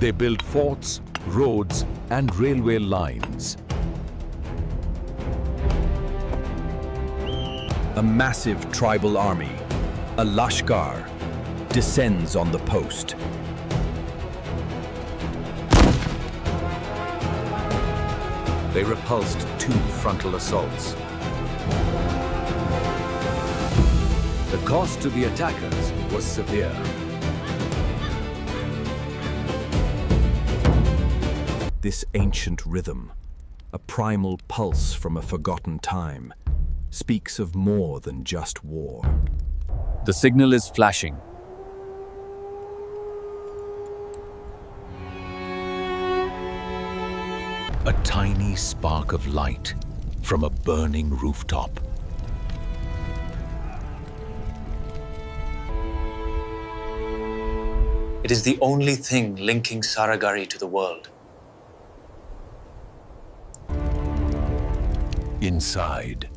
They built forts, roads, and railway lines. A massive tribal army, a Lashkar, descends on the post. They repulsed 2 frontal assaults. The cost to the attackers was severe. This ancient rhythm, a primal pulse from a forgotten time, speaks of more than just war. The signal is flashing. A tiny spark of light from a burning rooftop. It is the only thing linking Saragarhi to the world. Inside,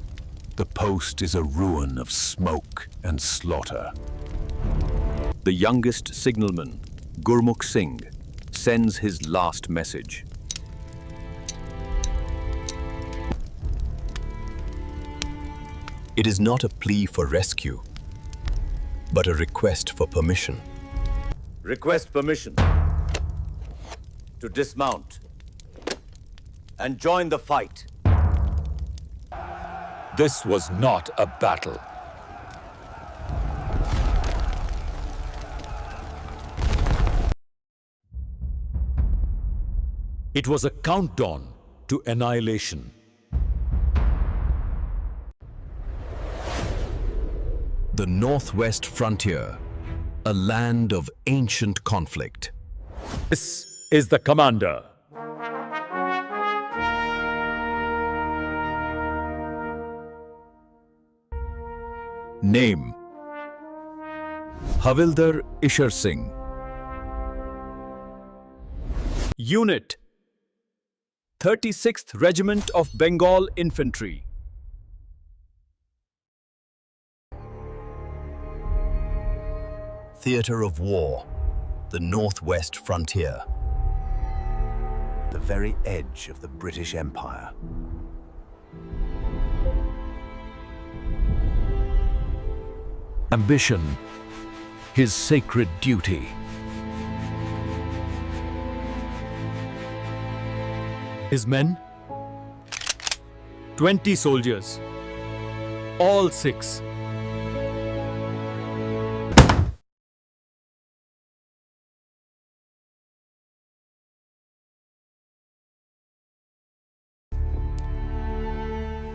the post is a ruin of smoke and slaughter. The youngest signalman, Gurmukh Singh, sends his last message. It is not a plea for rescue, but a request for permission. Request permission to dismount and join the fight. This was not a battle. It was a countdown to annihilation. The Northwest Frontier, a land of ancient conflict. This is the commander. Name: Havildar Ishar Singh. Unit: 36th Regiment of Bengal Infantry. Theatre of war, the Northwest Frontier. The very edge of the British Empire. Ambition, his sacred duty. His men? 20 soldiers. All Sikhs.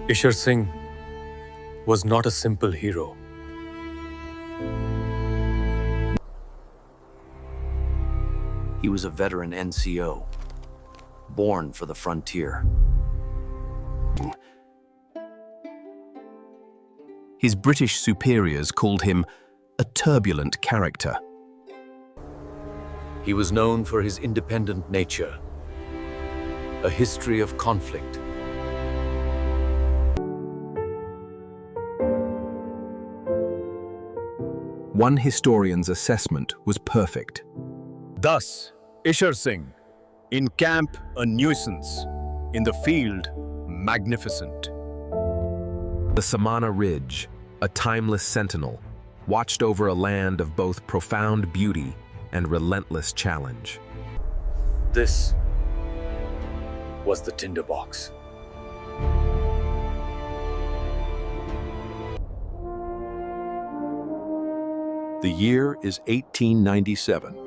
Ishar Singh was not a simple hero. He was a veteran NCO, born for the frontier. His British superiors called him a turbulent character. He was known for his independent nature, a history of conflict. One historian's assessment was perfect. Thus, Ishar Singh, in camp a nuisance, in the field magnificent. The Samana Ridge, a timeless sentinel, watched over a land of both profound beauty and relentless challenge. This was the tinderbox. The year is 1897.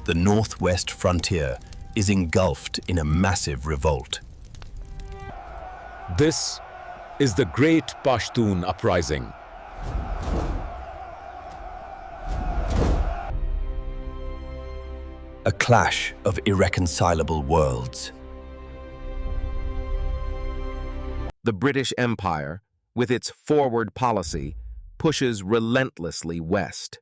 The Northwest Frontier is engulfed in a massive revolt. This is the Great Pashtun Uprising. A clash of irreconcilable worlds. The British Empire, with its forward policy, pushes relentlessly west.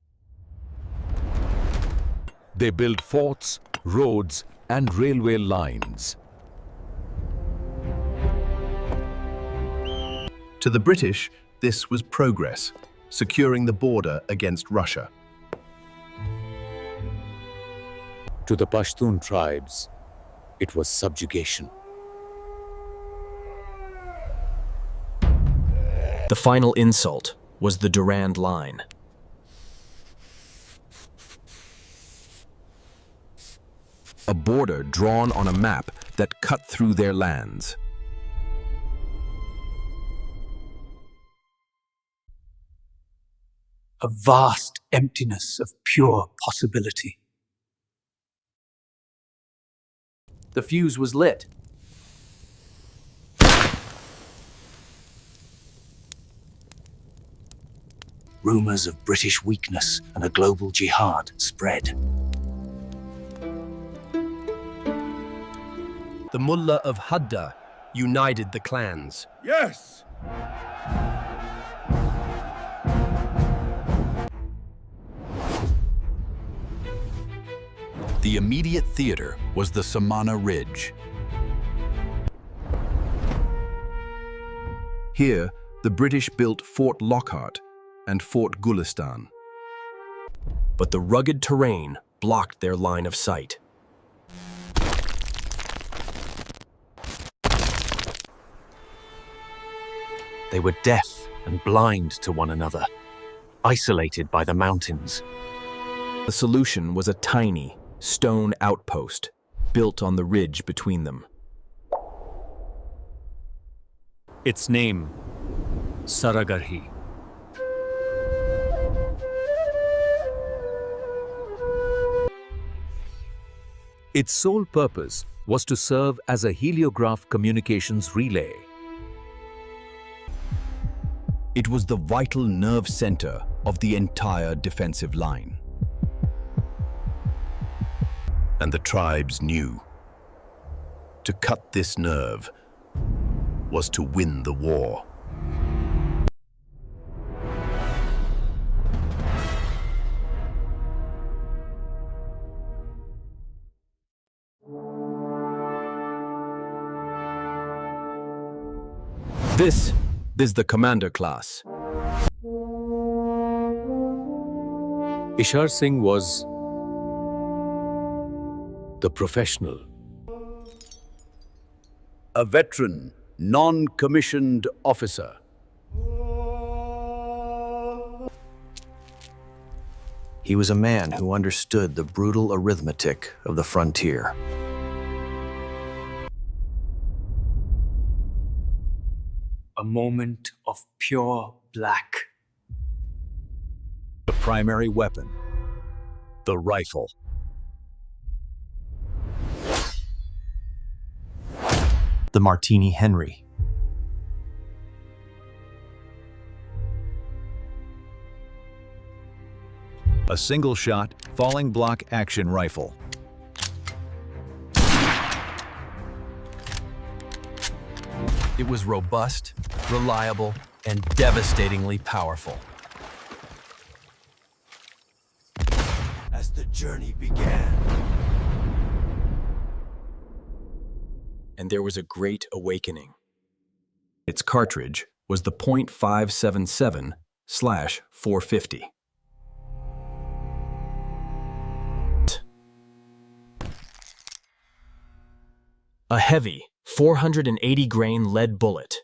They built forts, roads, and railway lines. To the British, this was progress. securing the border against Russia. To the Pashtun tribes, it was subjugation. The final insult was the Durand Line. A border drawn on a map that cut through their lands. A vast emptiness of pure possibility. The fuse was lit. Rumors of British weakness and a global jihad spread. The Mullah of Hadda united the clans. Yes! The immediate theater was the Samana Ridge. Here, the British built Fort Lockhart and Fort Gulistan. But the rugged terrain blocked their line of sight. They were deaf and blind to one another, isolated by the mountains. The solution was a tiny, stone outpost built on the ridge between them. Its name, Saragarhi. Its sole purpose was to serve as a heliograph communications relay. It was the vital nerve center of the entire defensive line. And the tribes knew to cut this nerve was to win the war. This is the commander class. Ishar Singh was the professional. A veteran, non-commissioned officer. He was a man who understood the brutal arithmetic of the frontier. A moment of pure black. The primary weapon, the rifle. The Martini Henry. A single-shot, falling block action rifle. It was robust, reliable, and devastatingly powerful. As the journey began, And there was a great awakening. Its cartridge was the .577/450. A heavy 480-grain lead bullet.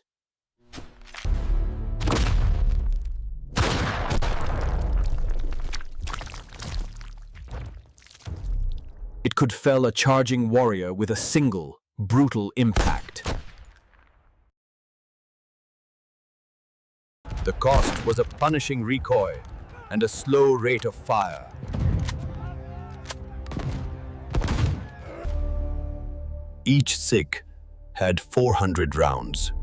It could fell a charging warrior with a single, brutal impact. The cost was a punishing recoil and a slow rate of fire. Each Sikh had 400 rounds.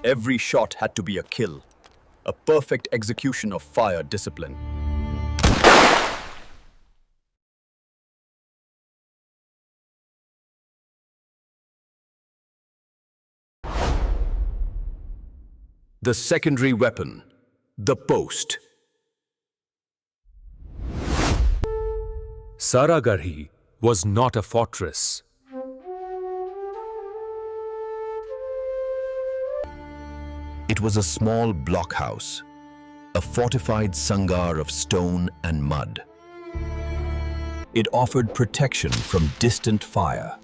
Every shot had to be a kill, a perfect execution of fire discipline. The secondary weapon, the post. Saragarhi was not a fortress. It was a small blockhouse, a fortified sangar of stone and mud. It offered protection from distant fire.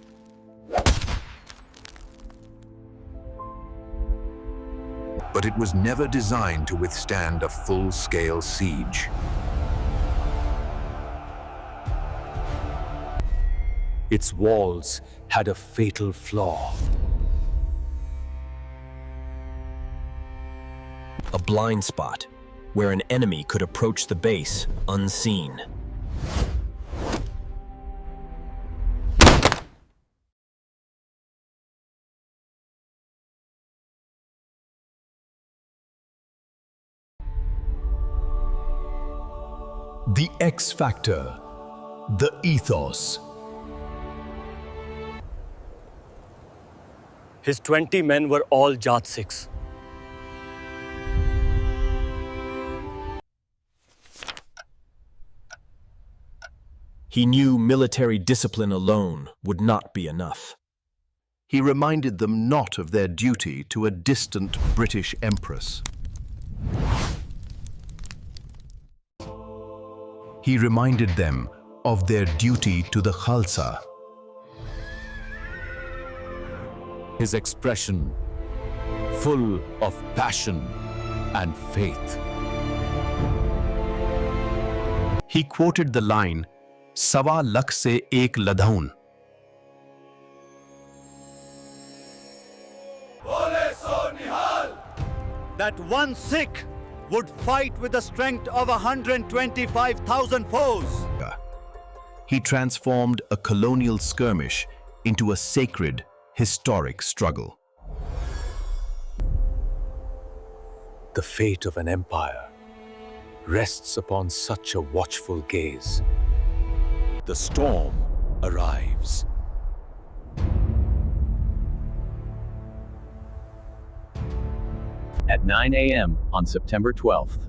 But it was never designed to withstand a full-scale siege. Its walls had a fatal flaw. A blind spot where an enemy could approach the base unseen. The X factor, the ethos. His 20 men were all Jat Sikhs. He knew military discipline alone would not be enough. He reminded them not of their duty to a distant British empress. He reminded them of their duty to the Khalsa. His expression, full of passion and faith. He quoted the line, "Sawa lakh se ek ladhaun." That one Sikh would fight with the strength of 125,000 foes. He transformed a colonial skirmish into a sacred, historic struggle. The fate of an empire rests upon such a watchful gaze. The storm arrives. At 9 a.m. on September 12th.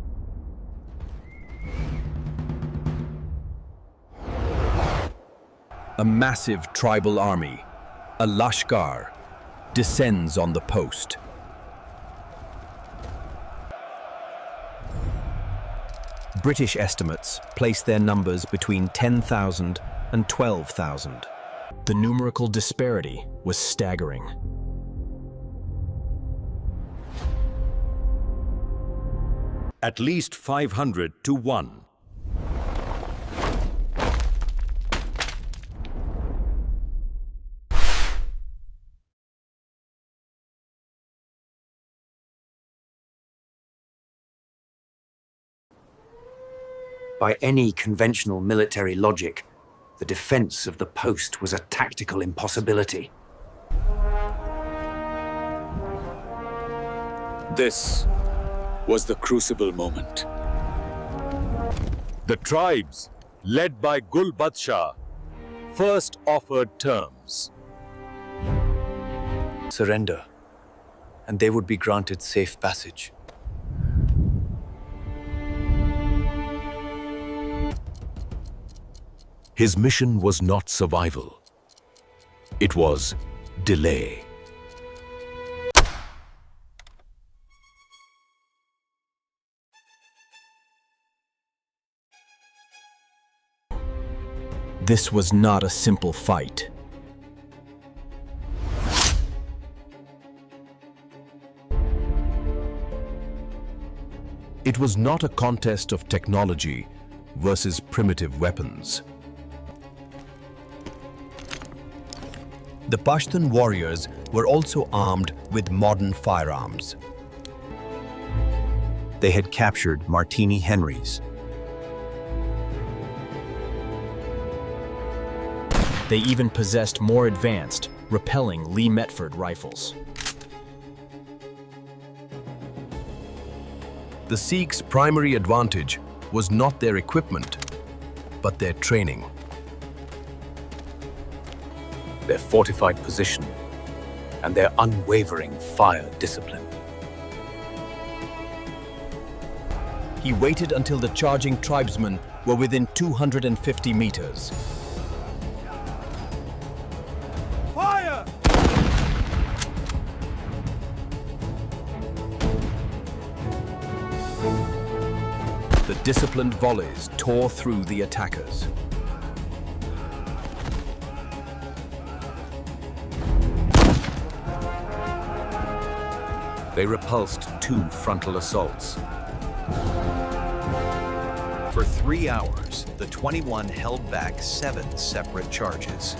A massive tribal army, a Lashkar, descends on the post. British estimates place their numbers between 10,000 and 12,000. The numerical disparity was staggering. At least 500 to 1. By any conventional military logic, the defense of the post was a tactical impossibility. This was the crucible moment. The tribes, led by Gul Badshah, first offered terms. Surrender, and they would be granted safe passage. His mission was not survival. It was delay. This was not a simple fight. It was not a contest of technology versus primitive weapons. The Pashtun warriors were also armed with modern firearms. They had captured Martini Henrys. They even possessed more advanced, repelling Lee Metford rifles. The Sikhs' primary advantage was not their equipment, but their training. Their fortified position and their unwavering fire discipline. He waited until the charging tribesmen were within 250 meters. Fire! Disciplined volleys tore through the attackers. They repulsed 2 frontal assaults. For 3 hours, the 21 held back 7 separate charges.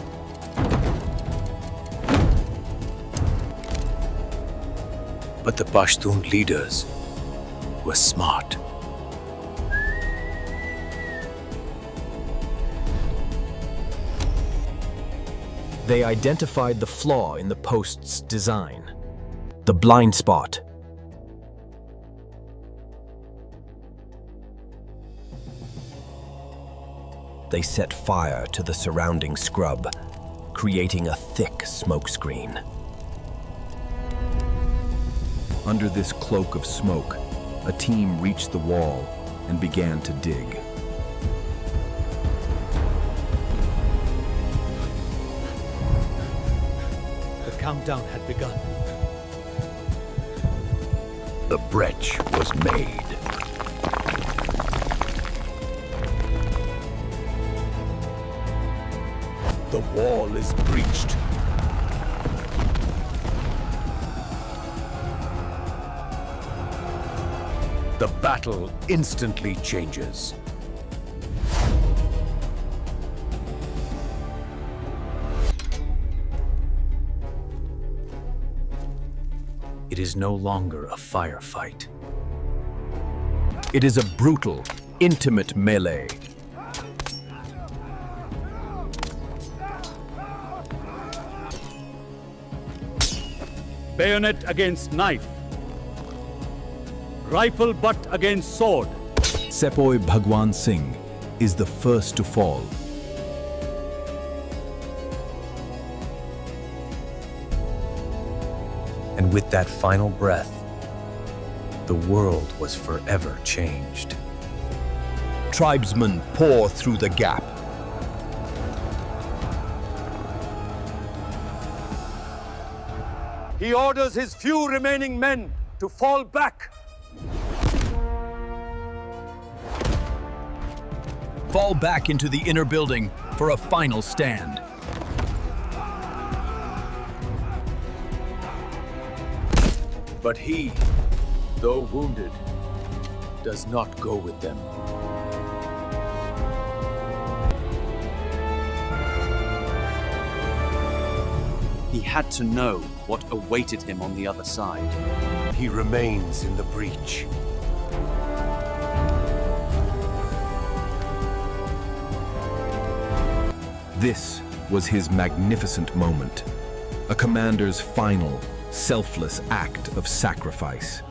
But the Pashtun leaders were smart. They identified the flaw in the post's design, the blind spot. They set fire to the surrounding scrub, creating a thick smokescreen. Under this cloak of smoke, a team reached the wall and began to dig. The countdown had begun. The breach was made. The wall is breached. The battle instantly changes. It is no longer a firefight. It is a brutal, intimate melee. Bayonet against knife. Rifle butt against sword. Sepoy Bhagwan Singh is the first to fall. And with that final breath, the world was forever changed. Tribesmen pour through the gap. He orders his few remaining men to fall back. Fall back into the inner building for a final stand. But he, though wounded, does not go with them. He had to know what awaited him on the other side. He remains in the breach. This was his magnificent moment, a commander's final, selfless act of sacrifice.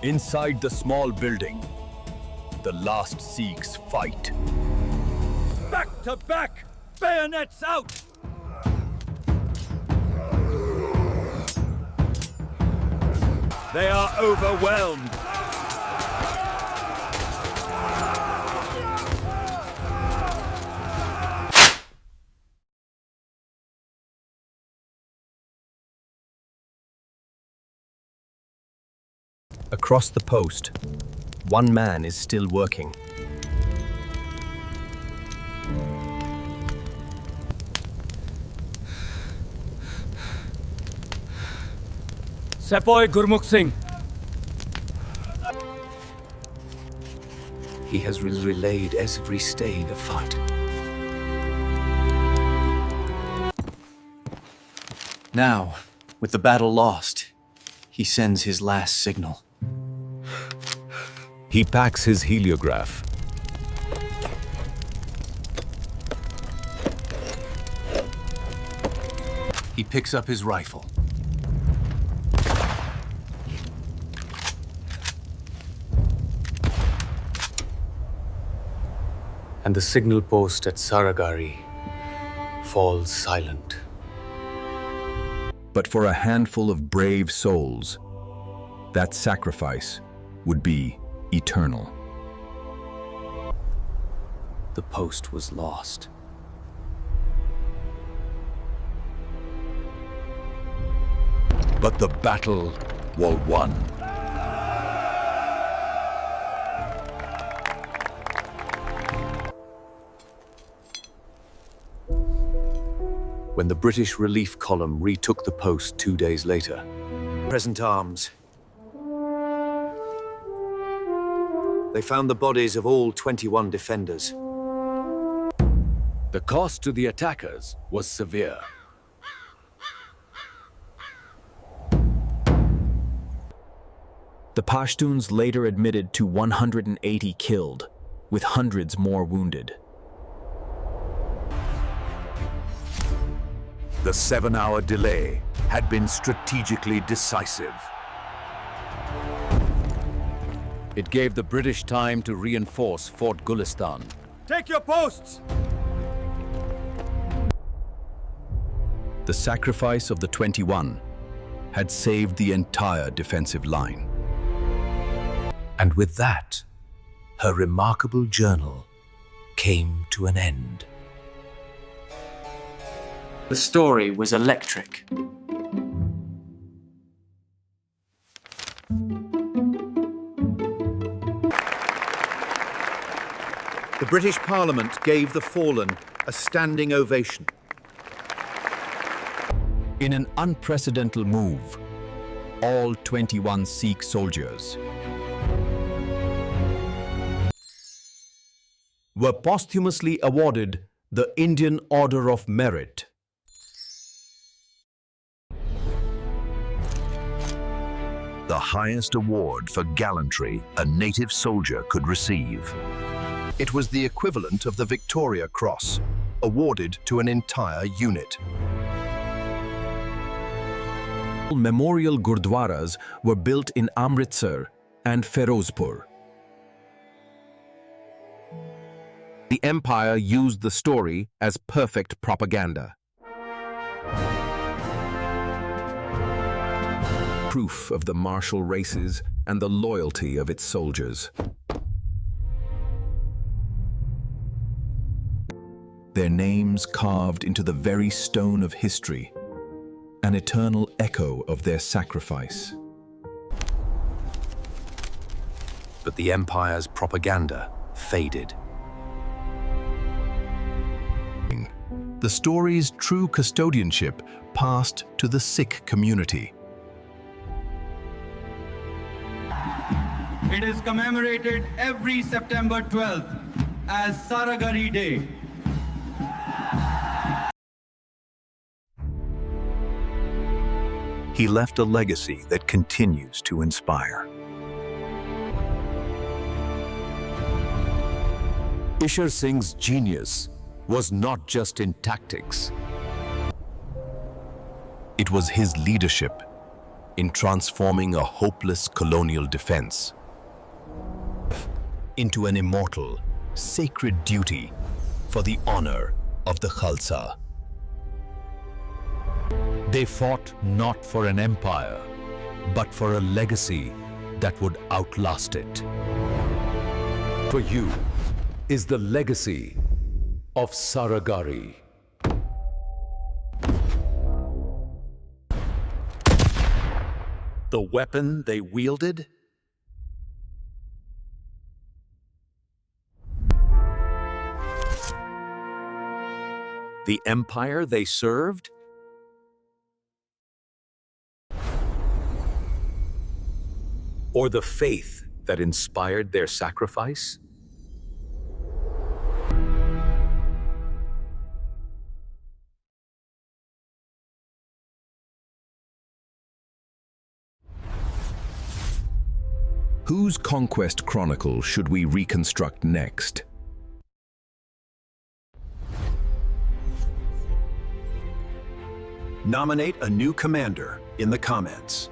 Inside the small building, the last Sikhs fight. Back to back! Bayonets out! They are overwhelmed. Across the post, one man is still working. Sepoy Gurmukh Singh. He has relayed every stay in the fight. Now, with the battle lost, he sends his last signal. He packs his heliograph. He picks up his rifle. And the signal post at Saragarhi falls silent. But for a handful of brave souls, that sacrifice would be eternal. The post was lost. But the battle was won. when the British relief column retook the post 2 days later. Present arms. They found the bodies of all 21 defenders. The cost to the attackers was severe. The Pashtuns later admitted to 180 killed, with hundreds more wounded. The 7-hour delay had been strategically decisive. It gave the British time to reinforce Fort Gulistan. Take your posts! The sacrifice of the 21 had saved the entire defensive line. And with that, her remarkable journal came to an end. The story was electric. The British Parliament gave the fallen a standing ovation. In an unprecedented move, all 21 Sikh soldiers were posthumously awarded the Indian Order of Merit. The highest award for gallantry a native soldier could receive. It was the equivalent of the Victoria Cross, awarded to an entire unit. Memorial Gurdwaras were built in Amritsar and Ferozpur. The Empire used the story as perfect propaganda. Proof of the martial races and the loyalty of its soldiers. Their names carved into the very stone of history, an eternal echo of their sacrifice. But the Empire's propaganda faded. The story's true custodianship passed to the Sikh community. It is commemorated every September 12th as Saragarhi Day. He left a legacy that continues to inspire. Ishar Singh's genius was not just in tactics. It was his leadership in transforming a hopeless colonial defense into an immortal, sacred duty for the honor of the Khalsa. They fought not for an empire, but for a legacy that would outlast it. For you is the legacy of Saragarhi. The weapon they wielded? The empire they served? Or the faith that inspired their sacrifice? Whose conquest chronicle should we reconstruct next? Nominate a new commander in the comments.